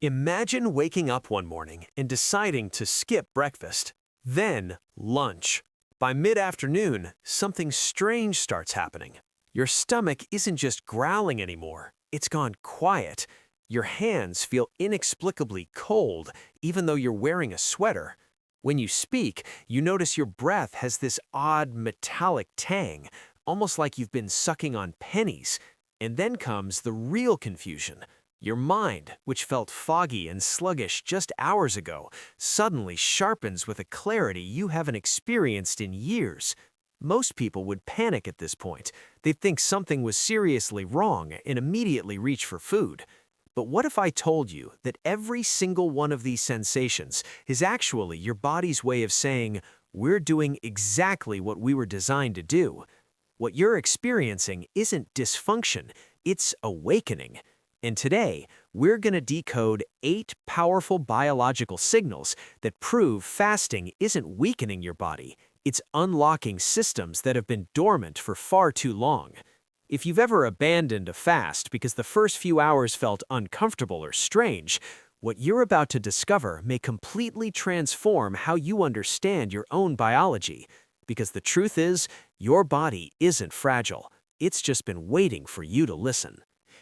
Imagine waking up one morning and deciding to skip breakfast, then lunch. By mid-afternoon, something strange starts happening. Your stomach isn't just growling anymore, it's gone quiet. Your hands feel inexplicably cold, even though you're wearing a sweater. When you speak, you notice your breath has this odd metallic tang, almost like you've been sucking on pennies. And then comes the real confusion. Your mind, which felt foggy and sluggish just hours ago, suddenly sharpens with a clarity you haven't experienced in years. Most people would panic at this point. They'd think something was seriously wrong and immediately reach for food. But what if I told you that every single one of these sensations is actually your body's way of saying, "We're doing exactly what we were designed to do"? What you're experiencing isn't dysfunction, it's awakening. And today, we're going to decode 8 powerful biological signals that prove fasting isn't weakening your body, it's unlocking systems that have been dormant for far too long. If you've ever abandoned a fast because the first few hours felt uncomfortable or strange, what you're about to discover may completely transform how you understand your own biology. Because the truth is, your body isn't fragile. It's just been waiting for you to listen.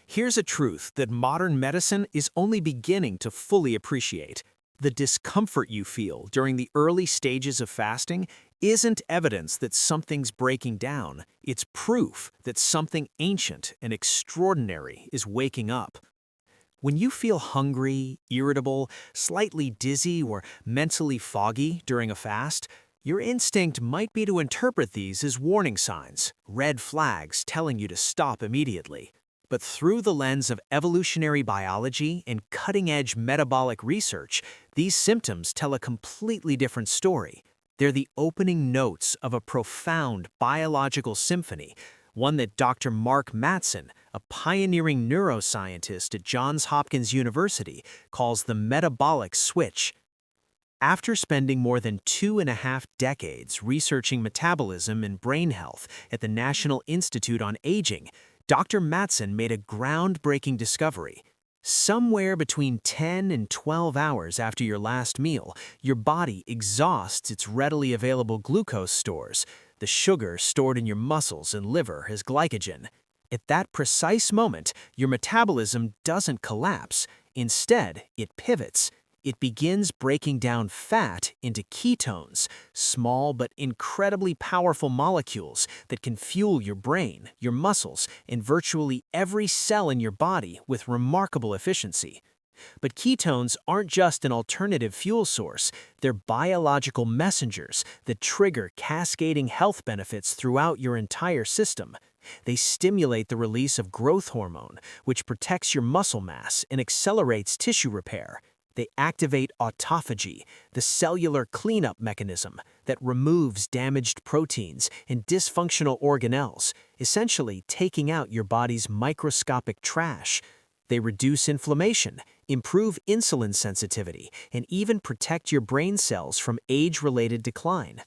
Here's a truth that modern medicine is only beginning to fully appreciate. The discomfort you feel during the early stages of fasting isn't evidence that something's breaking down. It's proof that something ancient and extraordinary is waking up. When you feel hungry, irritable, slightly dizzy, or mentally foggy during a fast, your instinct might be to interpret these as warning signs, red flags telling you to stop immediately. But through the lens of evolutionary biology and cutting-edge metabolic research, these symptoms tell a completely different story. They're the opening notes of a profound biological symphony, one that Dr. Mark Mattson, a pioneering neuroscientist at Johns Hopkins University, calls the metabolic switch. After spending more than 2.5 decades researching metabolism and brain health at the National Institute on Aging, Dr. Mattson made a groundbreaking discovery. Somewhere between 10 and 12 hours after your last meal, your body exhausts its readily available glucose stores, the sugar stored in your muscles and liver as glycogen. At that precise moment, your metabolism doesn't collapse. Instead, it pivots. It begins breaking down fat into ketones, small but incredibly powerful molecules that can fuel your brain, your muscles, and virtually every cell in your body with remarkable efficiency. But ketones aren't just an alternative fuel source, they're biological messengers that trigger cascading health benefits throughout your entire system. They stimulate the release of growth hormone, which protects your muscle mass and accelerates tissue repair. They activate autophagy, the cellular cleanup mechanism that removes damaged proteins and dysfunctional organelles, essentially taking out your body's microscopic trash. They reduce inflammation, improve insulin sensitivity, and even protect your brain cells from age-related decline.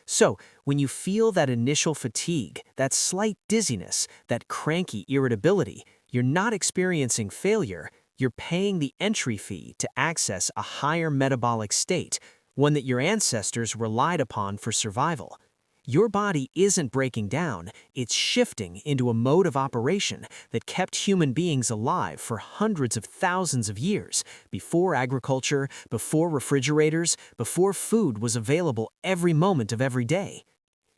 So, when you feel that initial fatigue, that slight dizziness, that cranky irritability, you're not experiencing failure. You're paying the entry fee to access a higher metabolic state, one that your ancestors relied upon for survival. Your body isn't breaking down, it's shifting into a mode of operation that kept human beings alive for hundreds of thousands of years, before agriculture, before refrigerators, before food was available every moment of every day.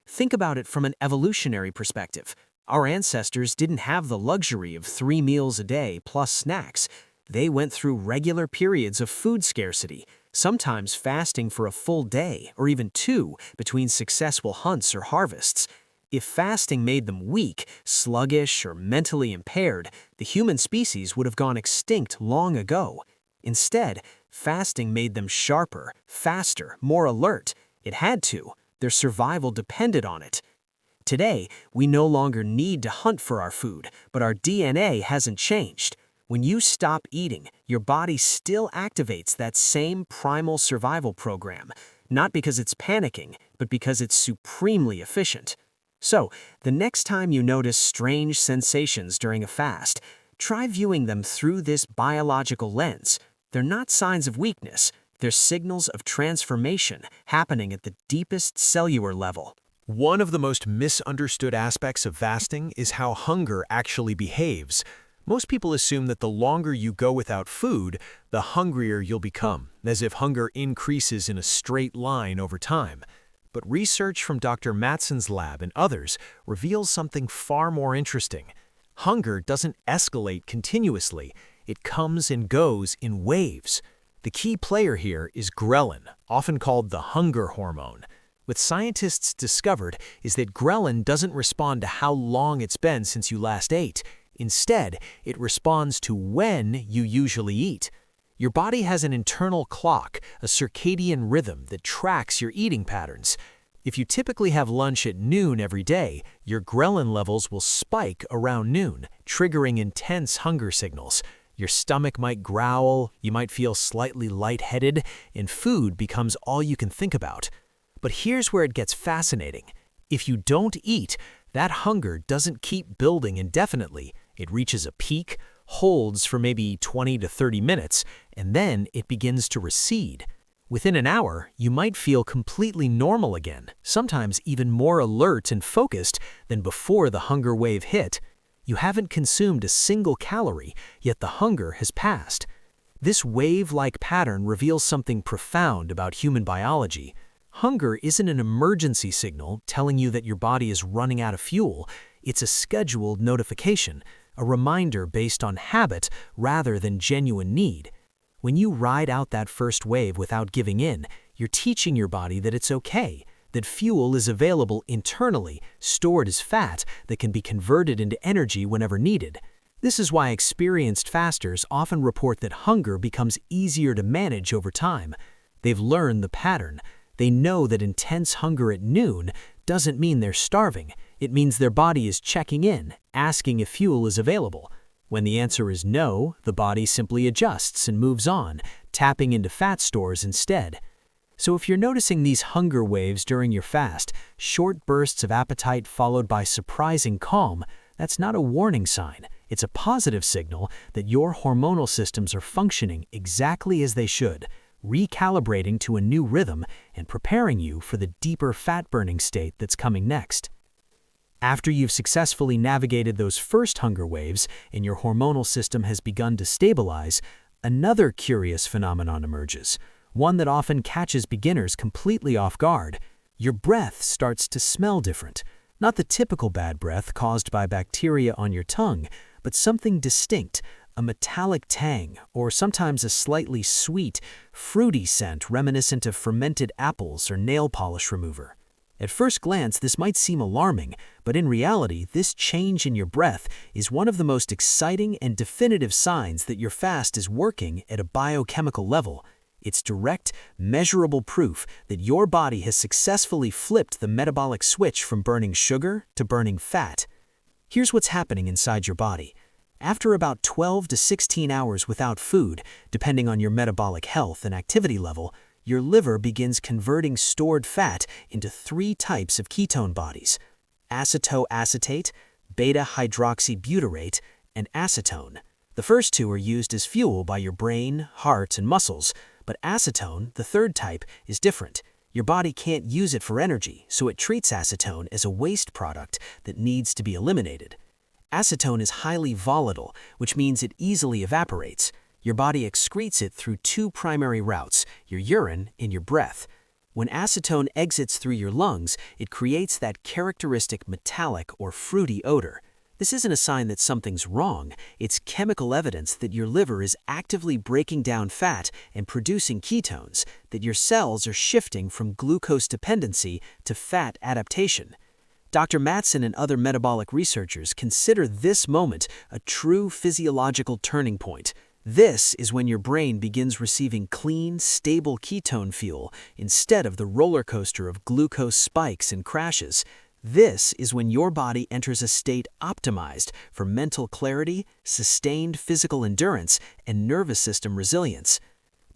Think about it from an evolutionary perspective. Our ancestors didn't have the luxury of 3 meals a day plus snacks. They went through regular periods of food scarcity, sometimes fasting for a full day or even 2 between successful hunts or harvests. If fasting made them weak, sluggish, or mentally impaired, the human species would have gone extinct long ago. Instead, fasting made them sharper, faster, more alert. It had to. Their survival depended on it. Today, we no longer need to hunt for our food, but our DNA hasn't changed. When you stop eating, your body still activates that same primal survival program, not because it's panicking, but because it's supremely efficient. So, the next time you notice strange sensations during a fast, try viewing them through this biological lens. they're not signs of weakness, they're signals of transformation happening at the deepest cellular level. One of the most misunderstood aspects of fasting is how hunger actually behaves. Most people assume that the longer you go without food, the hungrier you'll become, as if hunger increases in a straight line over time. But research from Dr. Matson's lab and others reveals something far more interesting. Hunger doesn't escalate continuously, it comes and goes in waves. The key player here is ghrelin, often called the hunger hormone. What scientists discovered is that ghrelin doesn't respond to how long it's been since you last ate. Instead, it responds to when you usually eat. Your body has an internal clock, a circadian rhythm that tracks your eating patterns. If you typically have lunch at noon every day, your ghrelin levels will spike around noon, triggering intense hunger signals. Your stomach might growl, you might feel slightly lightheaded, and food becomes all you can think about. But here's where it gets fascinating. If you don't eat, that hunger doesn't keep building indefinitely. It reaches a peak, holds for maybe 20 to 30 minutes, and then it begins to recede. Within an hour, you might feel completely normal again, sometimes even more alert and focused than before the hunger wave hit. You haven't consumed a single calorie, yet the hunger has passed. This wave-like pattern reveals something profound about human biology. Hunger isn't an emergency signal telling you that your body is running out of fuel. It's a scheduled notification, a reminder based on habit rather than genuine need. When you ride out that first wave without giving in, you're teaching your body that it's okay, that fuel is available internally, stored as fat that can be converted into energy whenever needed. This is why experienced fasters often report that hunger becomes easier to manage over time. They've learned the pattern. They know that intense hunger at noon doesn't mean they're starving. It means their body is checking in, asking if fuel is available. When the answer is no, the body simply adjusts and moves on, tapping into fat stores instead. So if you're noticing these hunger waves during your fast, short bursts of appetite followed by surprising calm, that's not a warning sign. It's a positive signal that your hormonal systems are functioning exactly as they should, recalibrating to a new rhythm and preparing you for the deeper fat-burning state that's coming next. After you've successfully navigated those first hunger waves and your hormonal system has begun to stabilize, another curious phenomenon emerges, one that often catches beginners completely off guard. Your breath starts to smell different. Not the typical bad breath caused by bacteria on your tongue, but something distinct, a metallic tang, or sometimes a slightly sweet, fruity scent reminiscent of fermented apples or nail polish remover. At first glance, this might seem alarming, but in reality, this change in your breath is one of the most exciting and definitive signs that your fast is working at a biochemical level. It's direct, measurable proof that your body has successfully flipped the metabolic switch from burning sugar to burning fat. Here's what's happening inside your body. After about 12 to 16 hours without food, depending on your metabolic health and activity level, your liver begins converting stored fat into 3 types of ketone bodies: acetoacetate, beta-hydroxybutyrate, and acetone. The first 2 are used as fuel by your brain, heart, and muscles, but acetone, the third type, is different. Your body can't use it for energy, so it treats acetone as a waste product that needs to be eliminated. Acetone is highly volatile, which means it easily evaporates. Your body excretes it through 2 primary routes, your urine and your breath. When acetone exits through your lungs, it creates that characteristic metallic or fruity odor. This isn't a sign that something's wrong. It's chemical evidence that your liver is actively breaking down fat and producing ketones, that your cells are shifting from glucose dependency to fat adaptation. Dr. Matson and other metabolic researchers consider this moment a true physiological turning point. This is when your brain begins receiving clean, stable ketone fuel instead of the roller coaster of glucose spikes and crashes. This is when your body enters a state optimized for mental clarity, sustained physical endurance, and nervous system resilience.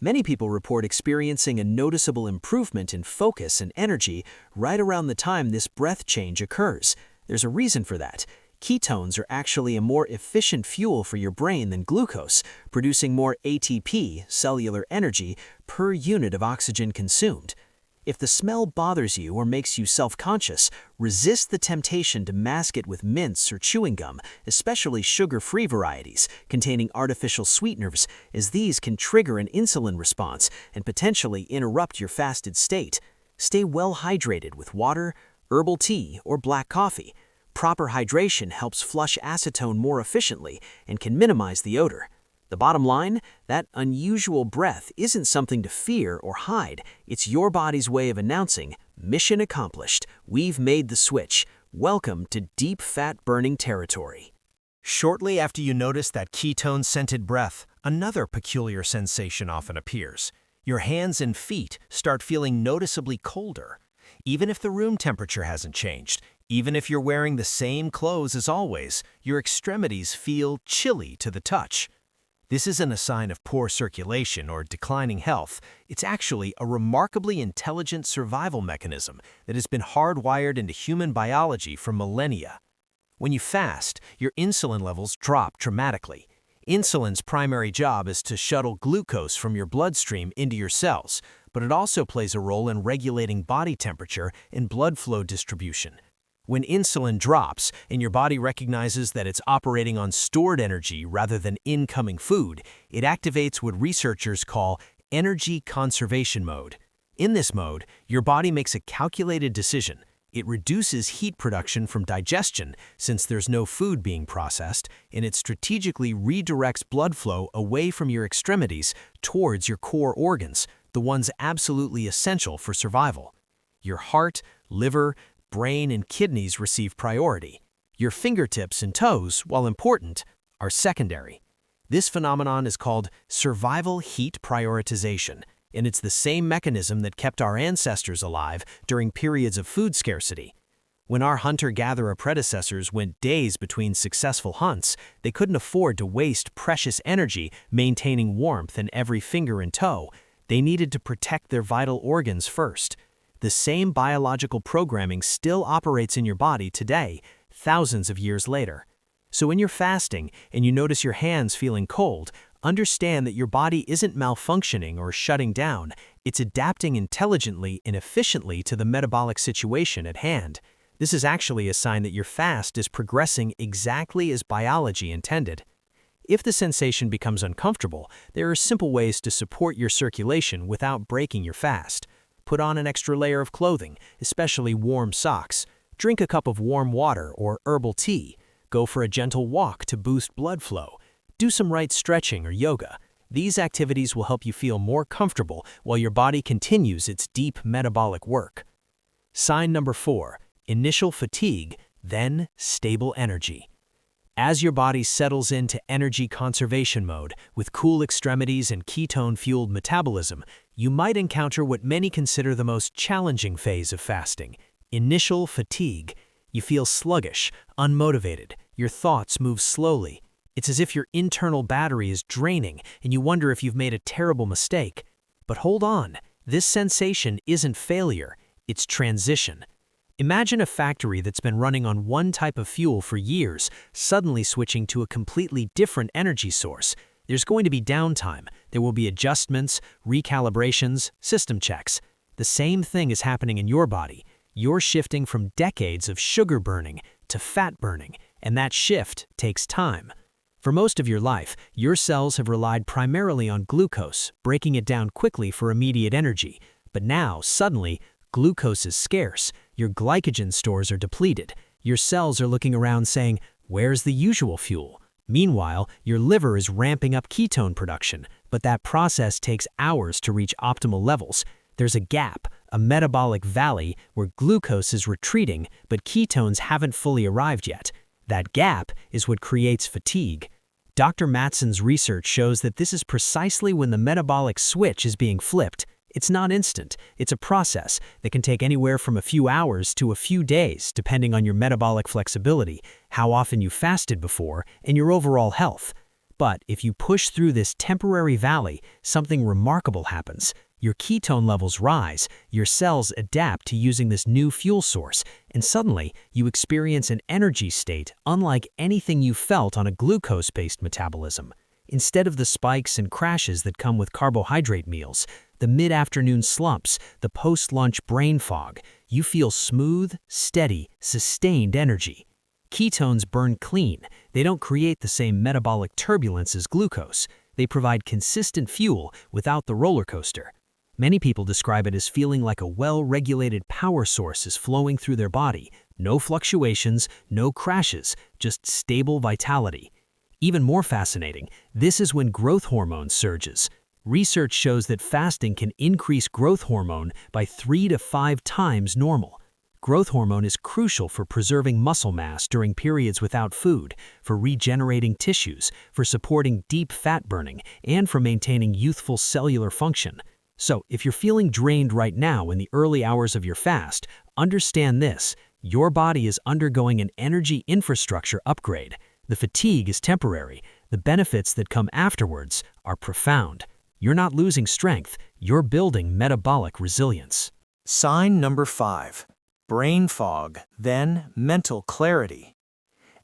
Many people report experiencing a noticeable improvement in focus and energy right around the time this breath change occurs. There's a reason for that. Ketones are actually a more efficient fuel for your brain than glucose, producing more ATP, cellular energy, per unit of oxygen consumed. If the smell bothers you or makes you self-conscious, resist the temptation to mask it with mints or chewing gum, especially sugar-free varieties containing artificial sweeteners, as these can trigger an insulin response and potentially interrupt your fasted state. Stay well hydrated with water, herbal tea, or black coffee. Proper hydration helps flush acetone more efficiently and can minimize the odor. The bottom line, that unusual breath isn't something to fear or hide. It's your body's way of announcing, mission accomplished, we've made the switch. Welcome to deep fat-burning territory. Shortly after you notice that ketone-scented breath, another peculiar sensation often appears. Your hands and feet start feeling noticeably colder. Even if the room temperature hasn't changed, even if you're wearing the same clothes as always, your extremities feel chilly to the touch. This isn't a sign of poor circulation or declining health. It's actually a remarkably intelligent survival mechanism that has been hardwired into human biology for millennia. When you fast, your insulin levels drop dramatically. Insulin's primary job is to shuttle glucose from your bloodstream into your cells, but it also plays a role in regulating body temperature and blood flow distribution. When insulin drops and your body recognizes that it's operating on stored energy rather than incoming food, it activates what researchers call energy conservation mode. In this mode, your body makes a calculated decision. It reduces heat production from digestion since there's no food being processed, and it strategically redirects blood flow away from your extremities towards your core organs, the ones absolutely essential for survival. Your heart, liver, brain, and kidneys receive priority. Your fingertips and toes, while important, are secondary. This phenomenon is called survival heat prioritization, and it's the same mechanism that kept our ancestors alive during periods of food scarcity. When our hunter-gatherer predecessors went days between successful hunts, they couldn't afford to waste precious energy maintaining warmth in every finger and toe. They needed to protect their vital organs first. The same biological programming still operates in your body today, thousands of years later. So when you're fasting and you notice your hands feeling cold, understand that your body isn't malfunctioning or shutting down. It's adapting intelligently and efficiently to the metabolic situation at hand. This is actually a sign that your fast is progressing exactly as biology intended. If the sensation becomes uncomfortable, there are simple ways to support your circulation without breaking your fast. Put on an extra layer of clothing, especially warm socks. Drink a cup of warm water or herbal tea. Go for a gentle walk to boost blood flow. Do some light stretching or yoga. These activities will help you feel more comfortable while your body continues its deep metabolic work. Sign number 4, initial fatigue, then stable energy. As your body settles into energy conservation mode with cool extremities and ketone-fueled metabolism, you might encounter what many consider the most challenging phase of fasting, initial fatigue. You feel sluggish, unmotivated, your thoughts move slowly. It's as if your internal battery is draining and you wonder if you've made a terrible mistake. But hold on, this sensation isn't failure, it's transition. Imagine a factory that's been running on one type of fuel for years, suddenly switching to a completely different energy source. There's going to be downtime. There will be adjustments, recalibrations, system checks. The same thing is happening in your body. You're shifting from decades of sugar burning to fat burning, and that shift takes time. For most of your life, your cells have relied primarily on glucose, breaking it down quickly for immediate energy. But now, suddenly, glucose is scarce. Your glycogen stores are depleted. Your cells are looking around saying, "Where's the usual fuel?" Meanwhile, your liver is ramping up ketone production, but that process takes hours to reach optimal levels. There's a gap, a metabolic valley, where glucose is retreating, but ketones haven't fully arrived yet. That gap is what creates fatigue. Dr. Matson's research shows that this is precisely when the metabolic switch is being flipped. It's not instant. It's a process that can take anywhere from a few hours to a few days, depending on your metabolic flexibility, how often you fasted before, and your overall health. But if you push through this temporary valley, something remarkable happens. Your ketone levels rise, your cells adapt to using this new fuel source, and suddenly you experience an energy state unlike anything you felt on a glucose-based metabolism. Instead of the spikes and crashes that come with carbohydrate meals, the mid-afternoon slumps, the post-lunch brain fog, you feel smooth, steady, sustained energy. Ketones burn clean. They don't create the same metabolic turbulence as glucose. They provide consistent fuel without the roller coaster. Many people describe it as feeling like a well-regulated power source is flowing through their body. No fluctuations, no crashes, just stable vitality. Even more fascinating, this is when growth hormone surges. Research shows that fasting can increase growth hormone by 3 to 5 times normal. Growth hormone is crucial for preserving muscle mass during periods without food, for regenerating tissues, for supporting deep fat burning, and for maintaining youthful cellular function. So, if you're feeling drained right now in the early hours of your fast, understand this: your body is undergoing an energy infrastructure upgrade. The fatigue is temporary. The benefits that come afterwards are profound. You're not losing strength, you're building metabolic resilience. Sign number 5. Brain fog, then mental clarity.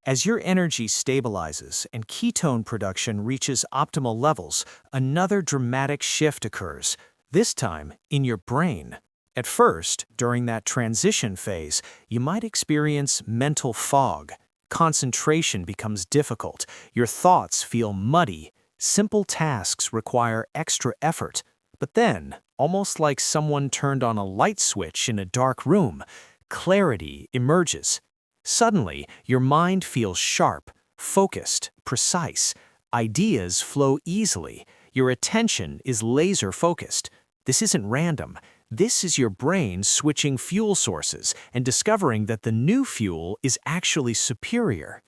As your energy stabilizes and ketone production reaches optimal levels, another dramatic shift occurs. This time, in your brain. At first, during that transition phase, you might experience mental fog. Concentration becomes difficult. Your thoughts feel muddy. Simple tasks require extra effort. But then, almost like someone turned on a light switch in a dark room, clarity emerges. Suddenly, your mind feels sharp, focused, precise. Ideas flow easily. Your attention is laser-focused. This isn't random. This is your brain switching fuel sources and discovering that the new fuel is actually superior.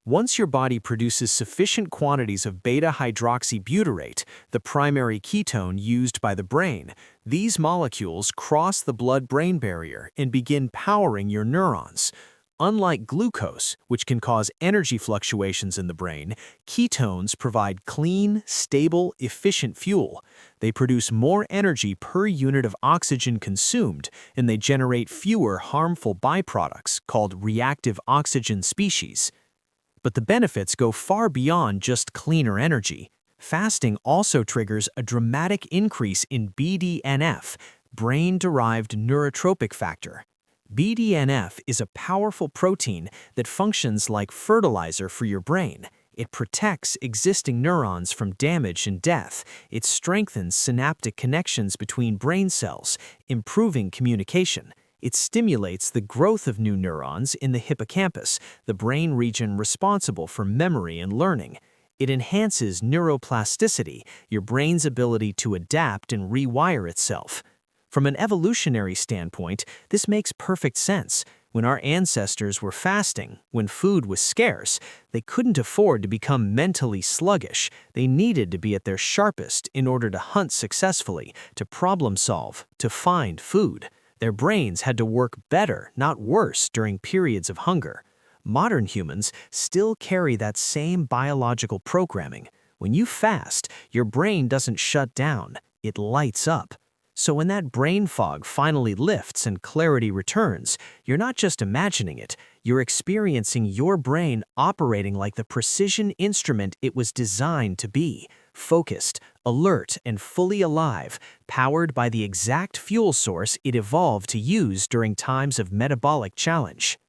Once your body produces sufficient quantities of beta-hydroxybutyrate, the primary ketone used by the brain, these molecules cross the blood-brain barrier and begin powering your neurons. Unlike glucose, which can cause energy fluctuations in the brain, ketones provide clean, stable, efficient fuel. They produce more energy per unit of oxygen consumed, and they generate fewer harmful byproducts called reactive oxygen species. But the benefits go far beyond just cleaner energy. Fasting also triggers a dramatic increase in BDNF, brain-derived neurotropic factor. BDNF is a powerful protein that functions like fertilizer for your brain. It protects existing neurons from damage and death. It strengthens synaptic connections between brain cells, improving communication. It stimulates the growth of new neurons in the hippocampus, the brain region responsible for memory and learning. It enhances neuroplasticity, your brain's ability to adapt and rewire itself. From an evolutionary standpoint, this makes perfect sense. When our ancestors were fasting, when food was scarce, they couldn't afford to become mentally sluggish. They needed to be at their sharpest in order to hunt successfully, to problem solve, to find food. Their brains had to work better, not worse, during periods of hunger. Modern humans still carry that same biological programming. When you fast, your brain doesn't shut down, it lights up. So when that brain fog finally lifts and clarity returns, you're not just imagining it, you're experiencing your brain operating like the precision instrument it was designed to be, focused, alert, and fully alive, powered by the exact fuel source it evolved to use during times of metabolic challenge.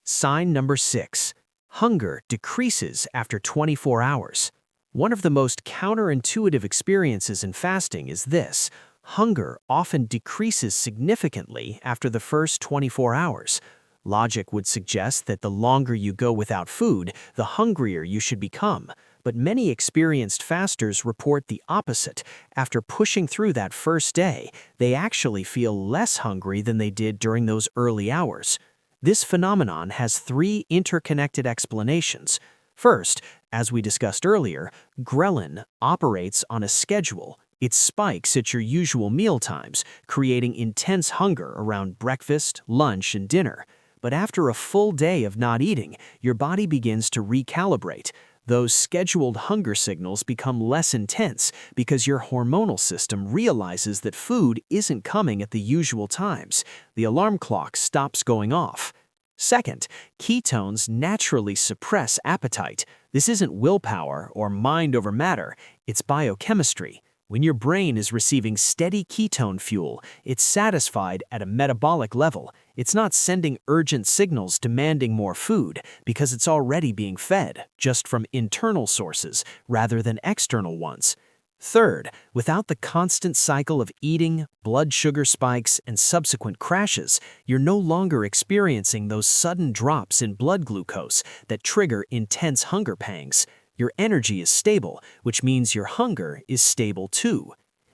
Sign number 6. Hunger decreases after 24 hours. One of the most counterintuitive experiences in fasting is this. Hunger often decreases significantly after the first 24 hours. Logic would suggest that the longer you go without food, the hungrier you should become. But many experienced fasters report the opposite. After pushing through that first day, they actually feel less hungry than they did during those early hours. This phenomenon has 3 interconnected explanations. First, as we discussed earlier, ghrelin operates on a schedule. It spikes at your usual meal times, creating intense hunger around breakfast, lunch, and dinner. But after a full day of not eating, your body begins to recalibrate. Those scheduled hunger signals become less intense because your hormonal system realizes that food isn't coming at the usual times. The alarm clock stops going off. Second, ketones naturally suppress appetite. This isn't willpower or mind over matter, it's biochemistry. When your brain is receiving steady ketone fuel, it's satisfied at a metabolic level. It's not sending urgent signals demanding more food because it's already being fed, just from internal sources rather than external ones. Third, without the constant cycle of eating, blood sugar spikes, and subsequent crashes, you're no longer experiencing those sudden drops in blood glucose that trigger intense hunger pangs. Your energy is stable, which means your hunger is stable too.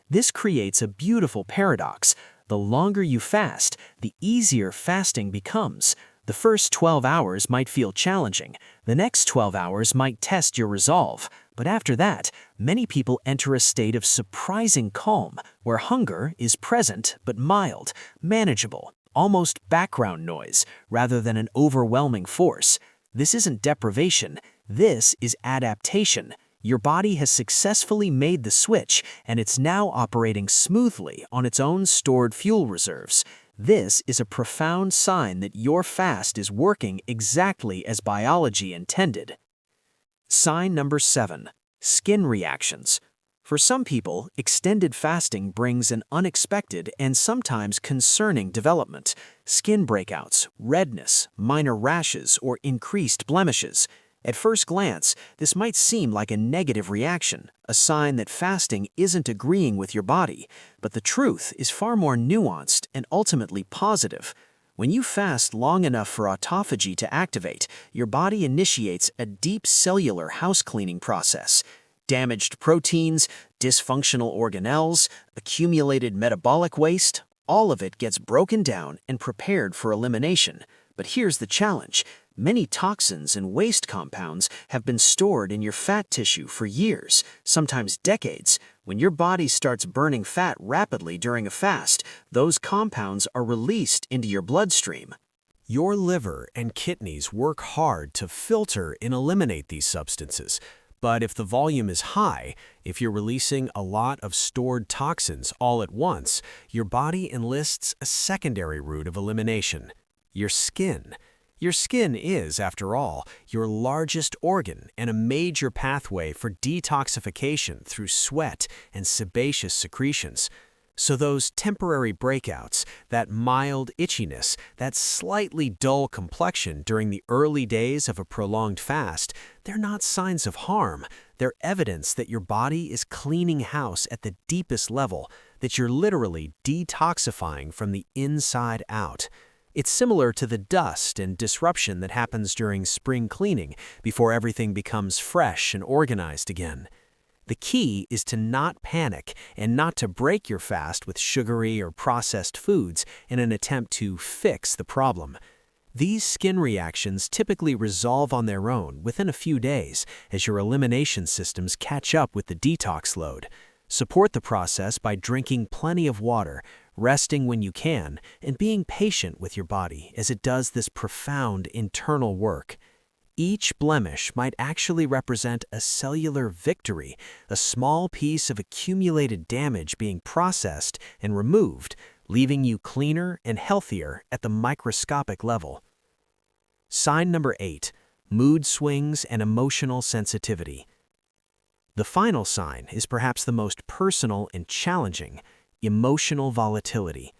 This creates a beautiful paradox. The longer you fast, the easier fasting becomes. The first 12 hours might feel challenging. The next 12 hours might test your resolve. But after that, many people enter a state of surprising calm, where hunger is present but mild, manageable, almost background noise, rather than an overwhelming force. This isn't deprivation. This is adaptation. Your body has successfully made the switch, and it's now operating smoothly on its own stored fuel reserves. This is a profound sign that your fast is working exactly as biology intended. Sign number 7. Skin reactions. For some people, extended fasting brings an unexpected and sometimes concerning development: skin breakouts, redness, minor rashes, or increased blemishes. At first glance, this might seem like a negative reaction, a sign that fasting isn't agreeing with your body, but the truth is far more nuanced and ultimately positive. When you fast long enough for autophagy to activate, your body initiates a deep cellular house-cleaning process. Damaged proteins, dysfunctional organelles, accumulated metabolic waste, all of it gets broken down and prepared for elimination. But here's the challenge. Many toxins and waste compounds have been stored in your fat tissue for years, sometimes decades. When your body starts burning fat rapidly during a fast, those compounds are released into your bloodstream. Your liver and kidneys work hard to filter and eliminate these substances. But if the volume is high, if you're releasing a lot of stored toxins all at once, your body enlists a secondary route of elimination: your skin. Your skin is, after all, your largest organ and a major pathway for detoxification through sweat and sebaceous secretions. So those temporary breakouts, that mild itchiness, that slightly dull complexion during the early days of a prolonged fast, they're not signs of harm. They're evidence that your body is cleaning house at the deepest level, that you're literally detoxifying from the inside out. It's similar to the dust and disruption that happens during spring cleaning before everything becomes fresh and organized again. The key is to not panic and not to break your fast with sugary or processed foods in an attempt to fix the problem. These skin reactions typically resolve on their own within a few days as your elimination systems catch up with the detox load. Support the process by drinking plenty of water, resting when you can, and being patient with your body as it does this profound internal work. Each blemish might actually represent a cellular victory, a small piece of accumulated damage being processed and removed, leaving you cleaner and healthier at the microscopic level. Sign number 8. Mood swings and emotional sensitivity. The final sign is perhaps the most personal and challenging: emotional volatility.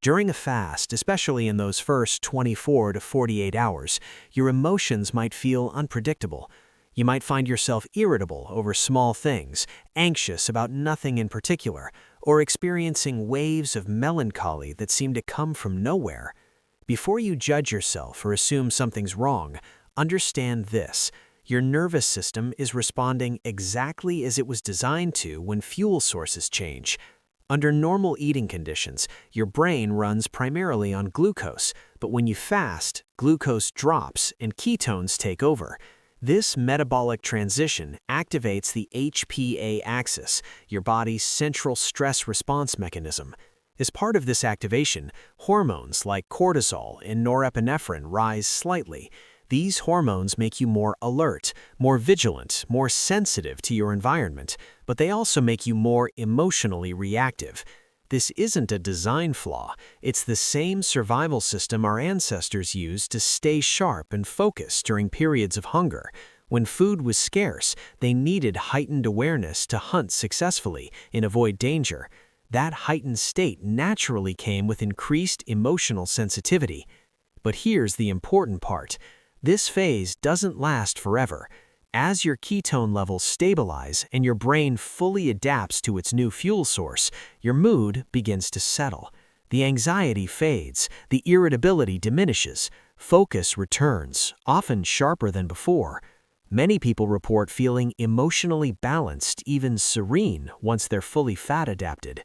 During a fast, especially in those first 24 to 48 hours, your emotions might feel unpredictable. You might find yourself irritable over small things, anxious about nothing in particular, or experiencing waves of melancholy that seem to come from nowhere. Before you judge yourself or assume something's wrong, understand this: your nervous system is responding exactly as it was designed to when fuel sources change. Under normal eating conditions, your brain runs primarily on glucose, but when you fast, glucose drops and ketones take over. This metabolic transition activates the HPA axis, your body's central stress response mechanism. As part of this activation, hormones like cortisol and norepinephrine rise slightly. These hormones make you more alert, more vigilant, more sensitive to your environment, but they also make you more emotionally reactive. This isn't a design flaw. It's the same survival system our ancestors used to stay sharp and focused during periods of hunger. When food was scarce, they needed heightened awareness to hunt successfully and avoid danger. That heightened state naturally came with increased emotional sensitivity. But here's the important part. This phase doesn't last forever. As your ketone levels stabilize and your brain fully adapts to its new fuel source, your mood begins to settle. The anxiety fades, the irritability diminishes, focus returns, often sharper than before. Many people report feeling emotionally balanced, even serene, once they're fully fat adapted.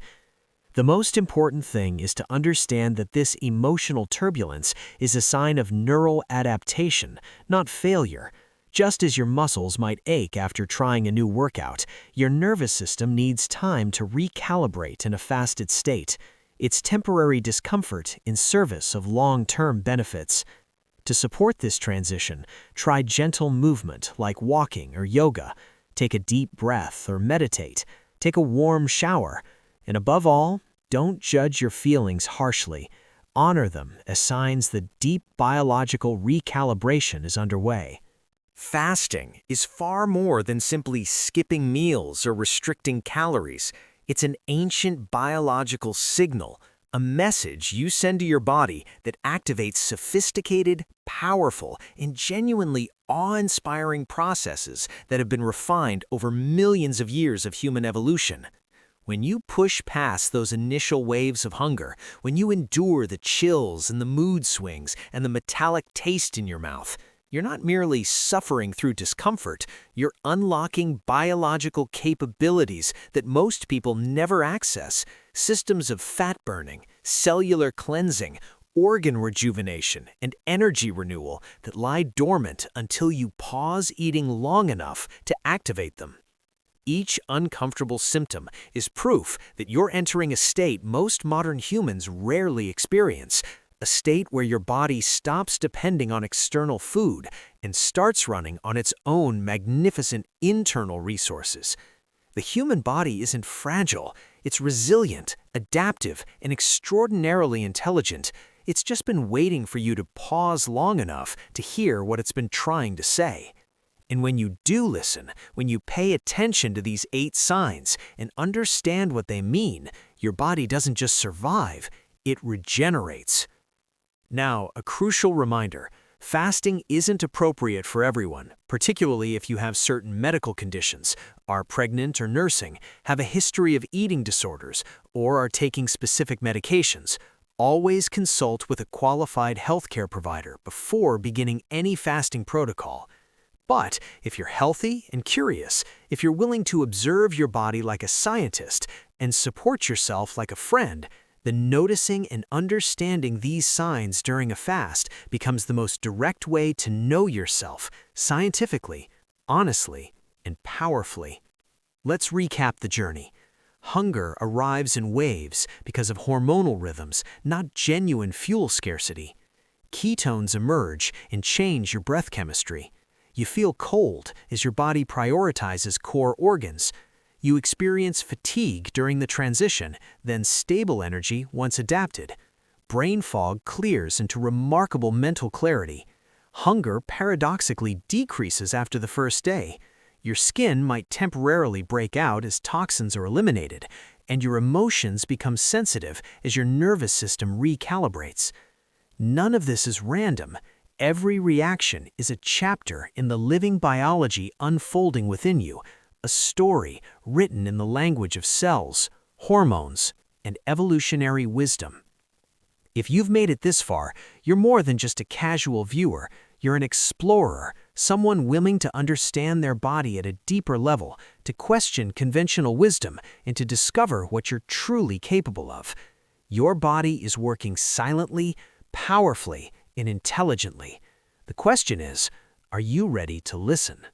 The most important thing is to understand that this emotional turbulence is a sign of neural adaptation, not failure. Just as your muscles might ache after trying a new workout, your nervous system needs time to recalibrate in a fasted state. It's temporary discomfort in service of long-term benefits. To support this transition, try gentle movement like walking or yoga. Take a deep breath or meditate. Take a warm shower. And above all, don't judge your feelings harshly. Honor them as signs that deep biological recalibration is underway. Fasting is far more than simply skipping meals or restricting calories. It's an ancient biological signal, a message you send to your body that activates sophisticated, powerful, and genuinely awe-inspiring processes that have been refined over millions of years of human evolution. When you push past those initial waves of hunger, when you endure the chills and the mood swings and the metallic taste in your mouth, you're not merely suffering through discomfort, you're unlocking biological capabilities that most people never access, systems of fat burning, cellular cleansing, organ rejuvenation, and energy renewal that lie dormant until you pause eating long enough to activate them. Each uncomfortable symptom is proof that you're entering a state most modern humans rarely experience, a state where your body stops depending on external food and starts running on its own magnificent internal resources. The human body isn't fragile. It's resilient, adaptive, and extraordinarily intelligent. It's just been waiting for you to pause long enough to hear what it's been trying to say. And when you do listen, when you pay attention to these 8 signs and understand what they mean, your body doesn't just survive, it regenerates. Now, a crucial reminder. Fasting isn't appropriate for everyone, particularly if you have certain medical conditions, are pregnant or nursing, have a history of eating disorders, or are taking specific medications. Always consult with a qualified healthcare provider before beginning any fasting protocol. But if you're healthy and curious, if you're willing to observe your body like a scientist and support yourself like a friend, then noticing and understanding these signs during a fast becomes the most direct way to know yourself scientifically, honestly, and powerfully. Let's recap the journey. Hunger arrives in waves because of hormonal rhythms, not genuine fuel scarcity. Ketones emerge and change your breath chemistry. You feel cold as your body prioritizes core organs. You experience fatigue during the transition, then stable energy once adapted. Brain fog clears into remarkable mental clarity. Hunger paradoxically decreases after the first day. Your skin might temporarily break out as toxins are eliminated, and your emotions become sensitive as your nervous system recalibrates. None of this is random. Every reaction is a chapter in the living biology unfolding within you, a story written in the language of cells, hormones, and evolutionary wisdom. If you've made it this far, you're more than just a casual viewer. You're an explorer, someone willing to understand their body at a deeper level, to question conventional wisdom, and to discover what you're truly capable of. Your body is working silently, powerfully, and intelligently. The question is, are you ready to listen?